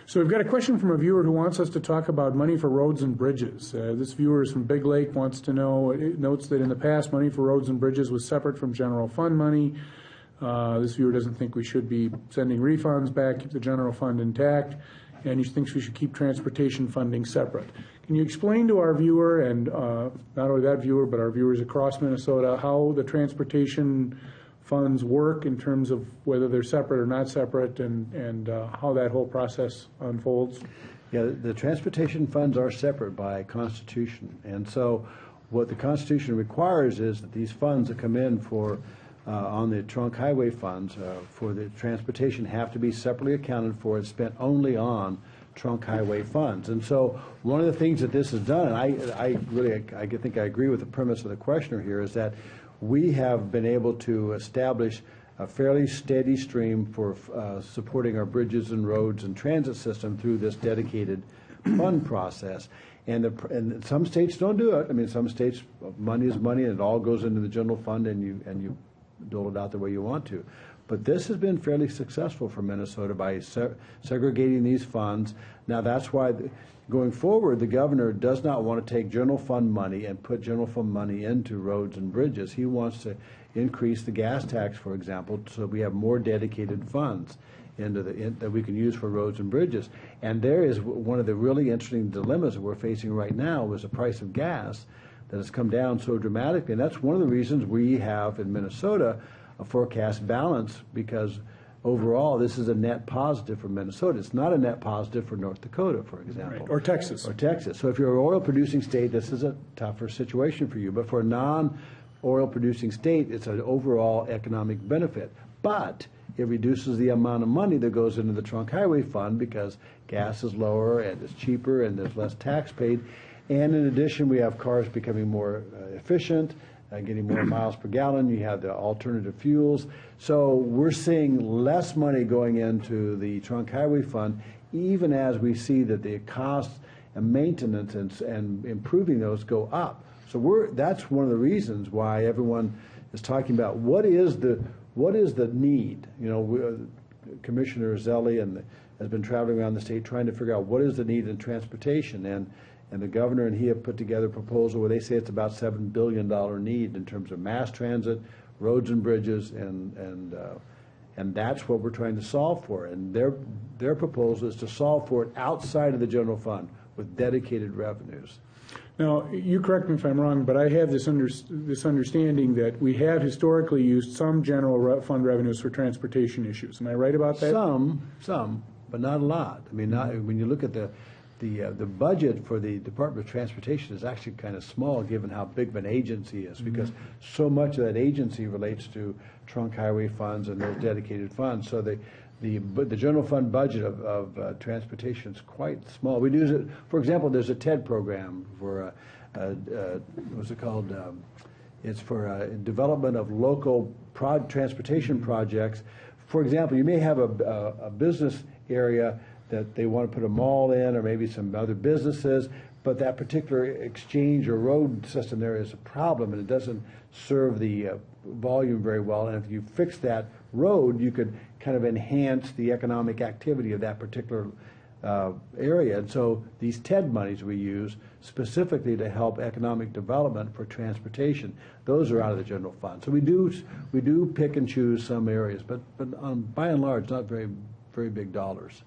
So we've got a question from a viewer who wants us to talk about money for roads and bridges. This viewer is from Big Lake, wants to know, it notes that in the past, money for roads and bridges was separate from general fund money. This viewer doesn't think we should be sending refunds back, keep the general fund intact, and he thinks we should keep transportation funding separate. Can you explain to our viewer, and not only that viewer, but our viewers across Minnesota, how the transportation funds work in terms of whether they're separate or not separate, and how that whole process unfolds? Yeah, the transportation funds are separate by Constitution, and so what the Constitution requires is that these funds that come in for on the trunk highway funds for the transportation have to be separately accounted for and spent only on trunk highway funds. And so one of the things that this has done, and I think I agree with the premise of the questioner here, is that we have been able to establish a fairly steady stream for supporting our bridges and roads and transit system through this dedicated fund process. And some states don't do it. I mean, some states, money is money, and it all goes into the general fund, and you dole it out the way you want to. But this has been fairly successful for Minnesota by segregating these funds. Now, that's why going forward, the governor does not want to take general fund money and put general fund money into roads and bridges. He wants to increase the gas tax, for example, so we have more dedicated funds that we can use for roads and bridges. And there is one of the really interesting dilemmas that we're facing right now is the price of gas that has come down so dramatically. And that's one of the reasons we have in Minnesota a forecast balance, because overall this is a net positive for Minnesota. It's not a net positive for North Dakota, for example. Right. Or Texas. Or Texas. So if you're an oil producing state, this is a tougher situation for you. But for a non-oil producing state, it's an overall economic benefit. But it reduces the amount of money that goes into the trunk highway fund because gas is lower and it's cheaper and there's less tax paid. And in addition, we have cars becoming more efficient, getting more miles per gallon. You have the alternative fuels. So we're seeing less money going into the trunk highway fund, even as we see that the costs and maintenance and improving those go up. So that's one of the reasons why everyone is talking about what is the need. You know, Commissioner Zelli has been traveling around the state trying to figure out what is the need in transportation, and the governor and he have put together a proposal where they say it's about $7 billion need in terms of mass transit, roads and bridges, and that's what we're trying to solve for. And their proposal is to solve for it outside of the general fund with dedicated revenues. Now, you correct me if I'm wrong, but I have this understanding that we have historically used some general fund revenues for transportation issues. Am I right about that? Some, but not a lot. I mean, when you look at the budget for the Department of Transportation is actually kind of small given how big of an agency it is, because so much of that agency relates to trunk highway funds and those dedicated funds. So the general fund budget of transportation is quite small. We use it, for example, there's a TED program for, what's it called? It's for development of local transportation projects. For example, you may have a business area that they want to put a mall in, or maybe some other businesses, but that particular exchange or road system there is a problem, and it doesn't serve the volume very well. And if you fix that road, you could kind of enhance the economic activity of that particular area. And so these TED monies we use specifically to help economic development for transportation, those are out of the general fund. So we do pick and choose some areas, but by and large, not very, very big dollars.